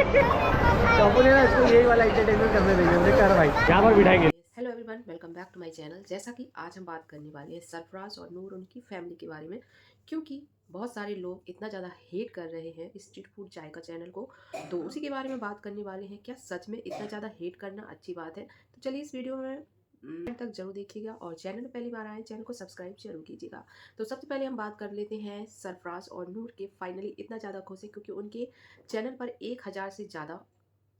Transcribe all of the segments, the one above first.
तो अपने ना इसको यही वाला एंटरटेनमेंट करने देंगे कर भाई यहाँ पर बिठाएंगे। Hello everyone, welcome back to my channel. जैसा कि आज हम बात करने वाले हैं सरफराज और नूर उनकी फैमिली के बारे में, क्योंकि बहुत सारे लोग इतना ज़्यादा हेट कर रहे हैं स्ट्रीट फूड जायका चैनल को, तो उसी के बारे में बात करने वाले हैं। क्या सच में इतना ज़्यादा हेट करना अच्छी बात है? तो चलिए इस वीडियो में एंड तक जरूर देखिएगा, और चैनल में पहली बार आए चैनल को सब्सक्राइब जरूर कीजिएगा। तो सबसे पहले हम बात कर लेते हैं सरफराज और नूर के। फाइनली इतना ज़्यादा खुश है क्योंकि उनके चैनल पर 1000 से ज़्यादा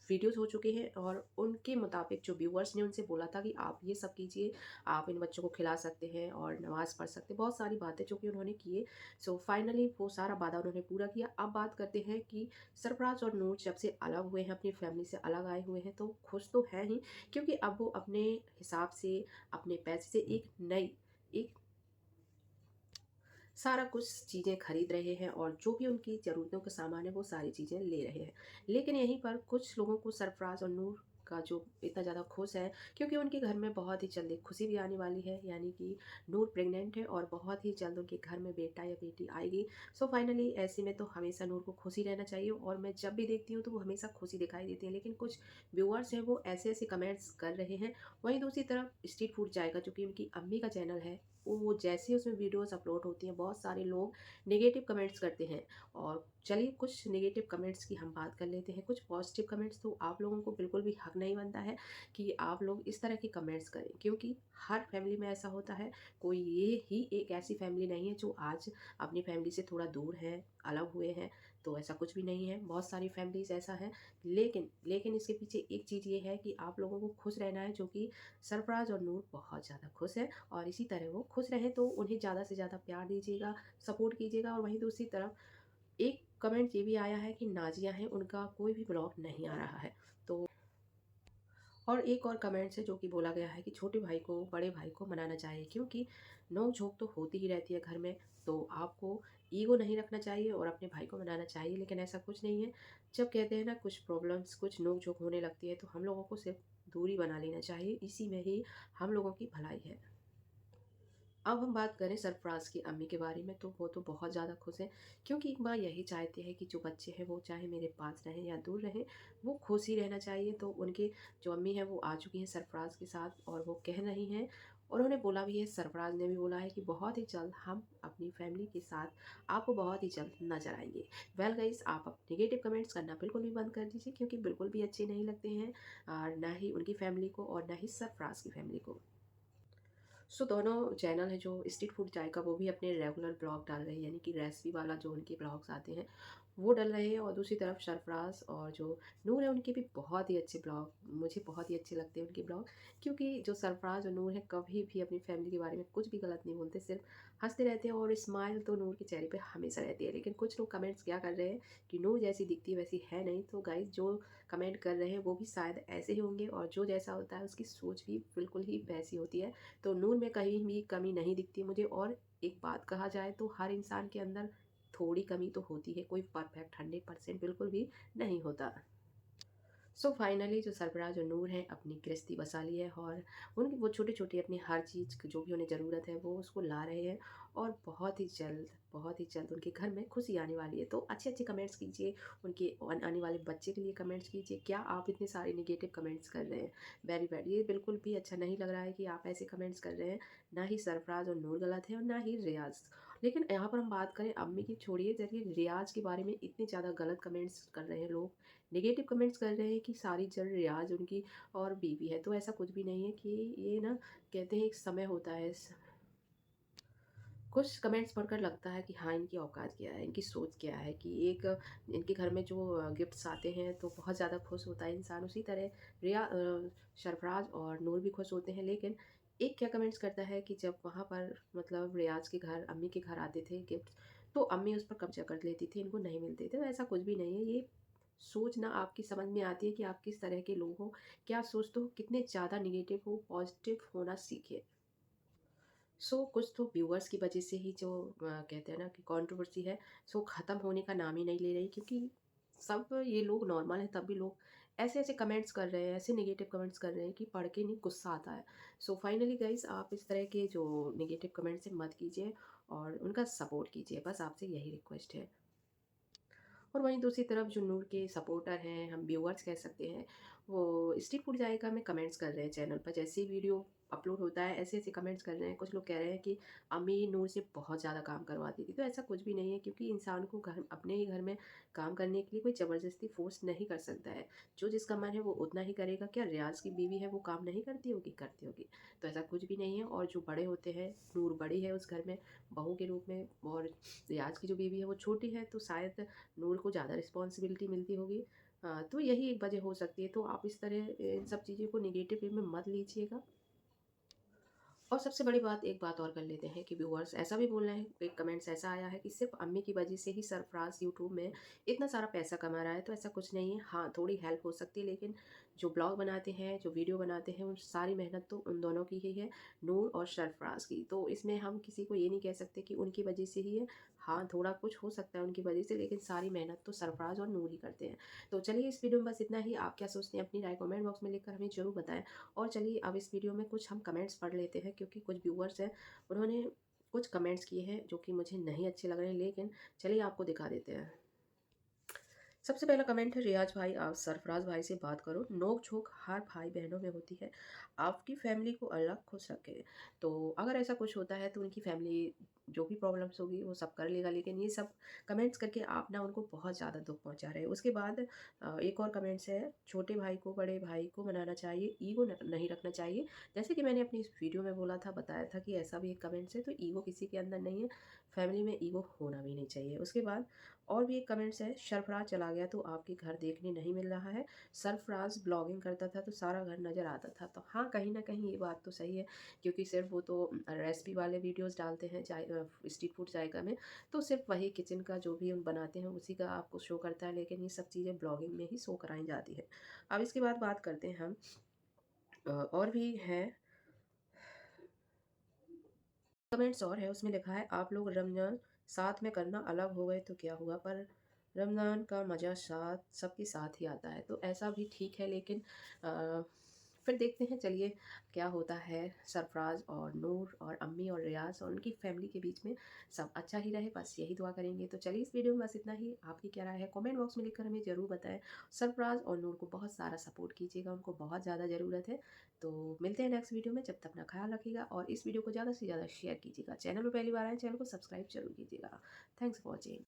वीडियोस हो चुके हैं, और उनके मुताबिक जो व्यूअर्स ने उनसे बोला था कि आप ये सब कीजिए, आप इन बच्चों को खिला सकते हैं और नमाज़ पढ़ सकते हैं, बहुत सारी बातें जो कि उन्होंने किए। सो फाइनली वो सारा वादा उन्होंने पूरा किया। अब बात करते हैं कि सरफराज और नूर जब से अलग हुए हैं, अपनी फैमिली से अलग आए हुए हैं, तो खुश तो हैं ही, क्योंकि अब वो अपने हिसाब से, अपने पैसे से एक सारा कुछ चीज़ें खरीद रहे हैं, और जो भी उनकी ज़रूरतों का सामान है वो सारी चीज़ें ले रहे हैं। लेकिन यहीं पर कुछ लोगों को सरफराज और नूर का जो इतना ज़्यादा खुश है, क्योंकि उनके घर में बहुत ही जल्द एक खुशी भी आने वाली है, यानी कि नूर प्रेग्नेंट है और बहुत ही जल्द उनके घर में बेटा या बेटी आएगी। सो फाइनली ऐसे में तो हमेशा नूर को खुशी रहना चाहिए, और मैं जब भी देखती हूँ तो वो हमेशा खुशी दिखाई देती है। लेकिन कुछ व्यूअर्स हैं वो ऐसे ऐसे कमेंट्स कर रहे हैं। वहीं दूसरी तरफ स्ट्रीट फूड जाएगा, जो कि उनकी अम्मी का चैनल है, वो जैसे ही उसमें वीडियोस अपलोड होती हैं, बहुत सारे लोग नेगेटिव कमेंट्स करते हैं। और चलिए कुछ नेगेटिव कमेंट्स की हम बात कर लेते हैं। कुछ पॉजिटिव कमेंट्स तो आप लोगों को बिल्कुल भी हक नहीं बनता है कि आप लोग इस तरह के कमेंट्स करें, क्योंकि हर फैमिली में ऐसा होता है। कोई ये ही एक ऐसी फैमिली नहीं है जो आज अपनी फैमिली से थोड़ा दूर है, अलग हुए हैं। तो ऐसा कुछ भी नहीं है, बहुत सारी फैमिलीज ऐसा है। लेकिन इसके पीछे एक चीज़ ये है कि आप लोगों को खुश रहना है, जो कि सरफराज और नूर बहुत ज़्यादा खुश है, और इसी तरह वो खुश रहें। तो उन्हें ज़्यादा से ज़्यादा प्यार दीजिएगा, सपोर्ट कीजिएगा। और वहीं दूसरी तरफ एक कमेंट ये भी आया है कि नाजिया हैं, उनका कोई भी ब्लॉग नहीं आ रहा है। तो और एक और कमेंट है जो कि बोला गया है कि छोटे भाई को बड़े भाई को मनाना चाहिए, क्योंकि नोक झोंक तो होती ही रहती है घर में। तो आपको ईगो नहीं रखना चाहिए और अपने भाई को मनाना चाहिए, लेकिन ऐसा कुछ नहीं है। जब कहते हैं ना, कुछ प्रॉब्लम्स, कुछ नोक झोंक होने लगती है, तो हम लोगों को सिर्फ दूरी बना लेना चाहिए। इसी में ही हम लोगों की भलाई है। अब हम बात करें सरफराज की अम्मी के बारे में, तो वो तो बहुत ज़्यादा खुश हैं, क्योंकि एक माँ यही चाहती है कि जो बच्चे हैं वो चाहे मेरे पास रहें या दूर रहें, वो खुश ही रहना चाहिए। तो उनके जो अम्मी हैं वो आ चुकी हैं सरफराज के साथ, और वो कह रही हैं, और उन्होंने बोला भी है, सरफराज ने भी बोला है कि बहुत ही जल्द हम अपनी फैमिली के साथ आपको बहुत ही जल्द नजर आएंगे। वेल गाइस, आप अब नेगेटिव कमेंट्स करना बिल्कुल भी बंद कर दीजिए, क्योंकि बिल्कुल भी अच्छे नहीं लगते हैं, और ना ही उनकी फैमिली को और ना ही सरफराज की फैमिली को। सो दोनों चैनल है जो स्ट्रीट फूड जायका, वो भी अपने रेगुलर ब्लॉग डाल रहे हैं, यानी कि रेसिपी वाला जो उनके ब्लॉग्स आते हैं वो डाल रहे हैं। और दूसरी तरफ सरफराज और जो नूर है, उनके भी बहुत ही अच्छे ब्लॉग, मुझे बहुत ही अच्छे लगते हैं उनके ब्लॉग, क्योंकि जो सरफराज और नूर है कभी भी अपनी फैमिली के बारे में कुछ भी गलत नहीं बोलते, सिर्फ हंसते रहते हैं, और स्माइल तो नूर के चेहरे पे हमेशा रहती है। लेकिन कुछ लोग कमेंट्स क्या कर रहे हैं कि नूर जैसी दिखती है वैसी है नहीं। तो गाइज, जो कमेंट कर रहे हैं वो भी शायद ऐसे ही होंगे, और जो जैसा होता है उसकी सोच भी बिल्कुल ही वैसी होती है। तो नूर में कहीं भी कमी नहीं दिखती मुझे। और एक बात कहा जाए तो हर इंसान के अंदर थोड़ी कमी तो होती है, कोई परफेक्ट 100% बिल्कुल भी नहीं होता। सो फाइनली जो सरफराज और नूर हैं, अपनी गृहस्थी बसा ली है, और उनकी वो छोटी छोटी अपनी हर चीज़ जो भी उन्हें ज़रूरत है वो उसको ला रहे हैं, और बहुत ही जल्द उनके घर में खुशी आने वाली है। तो अच्छे अच्छे कमेंट्स कीजिए, उनके आने वाले बच्चे के लिए कमेंट्स कीजिए। क्या आप इतने सारे निगेटिव कमेंट्स कर रहे हैं? वेरी बैड, ये बिल्कुल भी अच्छा नहीं लग रहा है कि आप ऐसे कमेंट्स कर रहे हैं। ना ही सरफराज और नूर गलत है, और ना ही रियाज। लेकिन यहाँ पर हम बात करें अम्मी की, छोड़िए, जरिए रियाज के बारे में इतने ज़्यादा गलत कमेंट्स कर रहे हैं लोग, नेगेटिव कमेंट्स कर रहे हैं कि सारी जड़ रियाज उनकी और बीवी है। तो ऐसा कुछ भी नहीं है। कि ये ना, कहते हैं एक समय होता है। कुछ कमेंट्स पढ़कर लगता है कि हाँ, इनकी औकात क्या है, इनकी सोच क्या है, कि एक इनके घर में जो गिफ्ट्स आते हैं तो बहुत ज़्यादा खुश होता है इंसान। उसी तरह सरफराज और नूर भी खुश होते हैं। लेकिन एक क्या कमेंट्स करता है कि जब वहाँ पर मतलब रियाज के घर, अम्मी के घर आते थे गिफ्ट, तो अम्मी उस पर कब्जा कर लेती थी, इनको नहीं मिलते थे। तो ऐसा कुछ भी नहीं है। ये सोच ना आपकी समझ में आती है कि आप किस तरह के लोग हो, क्या सोचते हो, कितने ज़्यादा निगेटिव हो, पॉजिटिव होना सीखिए। कुछ तो व्यूअर्स की वजह से ही जो कहते हैं ना कि कंट्रोवर्सी है, ख़त्म होने का नाम ही नहीं ले रही, क्योंकि सब ये लोग नॉर्मल हैं, तब भी लोग ऐसे ऐसे कमेंट्स कर रहे हैं, ऐसे नेगेटिव कमेंट्स कर रहे हैं कि पढ़ के नहीं गुस्सा आता है। फाइनली गाइस, आप इस तरह के जो नेगेटिव कमेंट्स हैं मत कीजिए, और उनका सपोर्ट कीजिए, बस आपसे यही रिक्वेस्ट है। और वहीं दूसरी तरफ जो नूर के सपोर्टर हैं, हम व्यूअर्स कह सकते हैं, वो स्ट्रीट फूड जायका में कमेंट्स कर रहे हैं चैनल पर। जैसे ही वीडियो अपलोड होता है ऐसे ऐसे कमेंट्स कर रहे हैं। कुछ लोग कह रहे हैं कि अम्मी नूर से बहुत ज़्यादा काम करवाती थी। तो ऐसा कुछ भी नहीं है, क्योंकि इंसान को घर अपने ही घर में काम करने के लिए कोई ज़बरदस्ती फोर्स नहीं कर सकता है। जो जिसका मन है वो उतना ही करेगा। क्या रियाज की बीवी है वो काम नहीं करती होगी? करती होगी। तो ऐसा कुछ भी नहीं है। और जो बड़े होते हैं, नूर बड़ी है उस घर में बहू के रूप में, और रियाज की जो बीवी है वो छोटी है, तो शायद नूर को ज़्यादा रिस्पॉन्सिबिलिटी मिलती होगी। तो यही एक वजह हो सकती है। तो आप इस तरह इन सब चीज़ों को नेगेटिव वे में मत लीजिएगा। और सबसे बड़ी बात, एक बात और कर लेते हैं कि व्यूअर्स ऐसा भी बोल रहे हैं, एक कमेंट्स ऐसा आया है कि सिर्फ अम्मी की वजह से ही सरफराज यूट्यूब में इतना सारा पैसा कमा रहा है। तो ऐसा कुछ नहीं है। हाँ, थोड़ी हेल्प हो सकती है, लेकिन जो ब्लॉग बनाते हैं, जो वीडियो बनाते हैं, उन सारी मेहनत तो उन दोनों की ही है, नूर और सरफराज की। तो इसमें हम किसी को ये नहीं कह सकते कि उनकी वजह से ही है। हाँ, थोड़ा कुछ हो सकता है उनकी वजह से, लेकिन सारी मेहनत तो सरफराज और नूर ही करते हैं। तो चलिए, इस वीडियो में बस इतना ही। आप क्या सोचते हैं अपनी राय कमेंट बॉक्स में लिखकर हमें ज़रूर बताएं। और चलिए, अब इस वीडियो में कुछ हम कमेंट्स पढ़ लेते हैं, क्योंकि कुछ व्यूअर्स हैं, उन्होंने कुछ कमेंट्स किए हैं जो कि मुझे नहीं अच्छे लग रहे हैं, लेकिन चलिए आपको दिखा देते हैं। सबसे पहला कमेंट है, रियाज भाई आप सरफराज भाई से बात करो, नोक झोंक हर भाई बहनों में होती है, आपकी फैमिली को अल्लाह खुश रखे। तो अगर ऐसा कुछ होता है तो उनकी फैमिली जो भी प्रॉब्लम्स होगी वो सब कर लेगा, लेकिन ये सब कमेंट्स करके आप ना उनको बहुत ज़्यादा दुख पहुंचा रहे हैं। उसके बाद एक और कमेंट्स है, छोटे भाई को बड़े भाई को मनाना चाहिए, ईगो नहीं रखना चाहिए। जैसे कि मैंने अपनी इस वीडियो में बोला था, बताया था कि ऐसा भी एक कमेंट्स है। तो ईगो किसी के अंदर नहीं है, फैमिली में ईगो होना भी नहीं चाहिए। उसके बाद और भी एक कमेंट्स है, सरफराज चला गया तो आपके घर देखने नहीं मिल रहा है, सरफराज ब्लॉगिंग करता था तो सारा घर नज़र आता था। तो हाँ, कहीं ना कहीं ये बात तो सही है, क्योंकि सिर्फ वो तो रेसिपी वाले वीडियोस डालते हैं चाय स्ट्रीट फूड जायका में, तो सिर्फ वही किचन का जो भी हम बनाते हैं उसी का आपको शो करता है, लेकिन ये सब चीज़ें ब्लॉगिंग में ही शो कराई जाती है। अब इसके बाद बात करते हैं हम, और भी हैं कमेंट्स। और है, उसमें लिखा है, आप लोग रमजान साथ में करना, अलग हो गए तो क्या हुआ, पर रमज़ान का मज़ा साथ सबके साथ ही आता है। तो ऐसा भी ठीक है, लेकिन फिर देखते हैं, चलिए क्या होता है। सरफराज और नूर और अम्मी और रियाज और उनकी फैमिली के बीच में सब अच्छा ही रहे, बस यही दुआ करेंगे। तो चलिए, इस वीडियो में बस इतना ही। आपकी क्या राय है कमेंट बॉक्स में लिखकर हमें ज़रूर बताएं। सरफराज और नूर को बहुत सारा सपोर्ट कीजिएगा, उनको बहुत ज़्यादा ज़रूरत है। तो मिलते हैं नेक्स्ट वीडियो में, जब तक अपना ख्याल रखिएगा और इस वीडियो को ज़्यादा से ज़्यादा शेयर कीजिएगा। चैनल पर पहली बार आए, चैनल को सब्सक्राइब जरूर कीजिएगा। Thanks for watching.